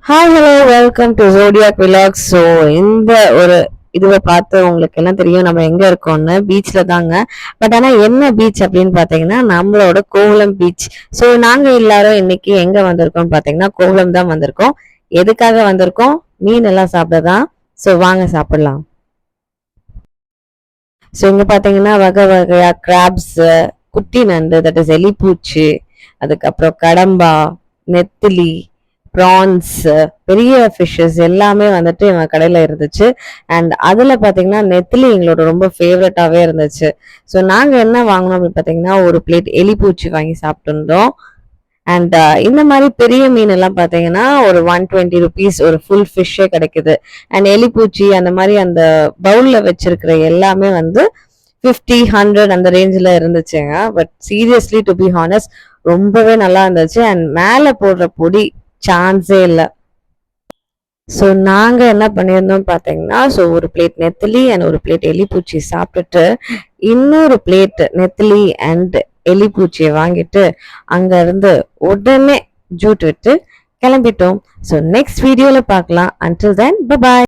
Hi hello welcome to zodiac vlogs. So இந்த ஒரு இதுவை பார்த்து உங்களுக்கு என்ன தெரியும், நம்ம எங்க இருக்கோம்னு பீச்ல தாங்க. பட் ஆனா என்ன பீச் அப்படின்னு பாத்தீங்கன்னா நம்மளோட கோவளம் பீச். ஸோ நாங்க எல்லாரும் இன்னைக்கு எங்க வந்திருக்கோம் பாத்தீங்கன்னா கோவளம் தான் வந்திருக்கோம். எதுக்காக வந்திருக்கோம்? மீன் எல்லாம் சாப்பிடதான். ஸோ வாங்க சாப்பிடலாம். ஸோ இங்க பாத்தீங்கன்னா வகை வகையா கிராப்ஸ், குட்டி நண்டு, தட் இஸ் எலிப்பூச்சி, அதுக்கப்புறம் கடம்பா, நெத்திலி, ப்ரான்ஸ், பெரிய ஃபிஷ்ஷஸ் எல்லாமே வந்துட்டு எங்க கடையில இருந்துச்சு. அண்ட் அதுல பாத்தீங்கன்னா நெத்திலி எங்களோட ரொம்ப ஃபேவரட்டாவே இருந்துச்சு. ஸோ நாங்க என்ன வாங்கினோம் அப்படின்னு பாத்தீங்கன்னா ஒரு பிளேட் எலிப்பூச்சி வாங்கி சாப்பிட்டு இருந்தோம். அண்ட் இந்த மாதிரி பெரிய மீன் எல்லாம் பாத்தீங்கன்னா ஒரு 120 rupees ஒரு ஃபுல் ஃபிஷ்ஷே கிடைக்குது. அண்ட் எலிப்பூச்சி அந்த மாதிரி அந்த பவுல்ல வச்சிருக்கிற எல்லாமே வந்து 50, 100 அந்த ரேஞ்சில் இருந்துச்சுங்க. But seriously to be honest ரொம்பவே நல்லா இருந்துச்சு. அண்ட் மேலே போடுற பொடி சான்ஸே இல்லை. ஸோ நாங்கள் என்ன பண்ணியிருந்தோம் பார்த்தீங்கன்னா, ஸோ ஒரு பிளேட் நெத்திலி அண்ட் ஒரு பிளேட் எலிப்பூச்சி சாப்பிட்டுட்டு இன்னொரு பிளேட் நெத்திலி அண்ட் எலிப்பூச்சியை வாங்கிட்டு அங்க இருந்து உடனே ஜூட் விட்டு கிளம்பிட்டோம். ஸோ நெக்ஸ்ட் வீடியோல பார்க்கலாம். Until then bye bye.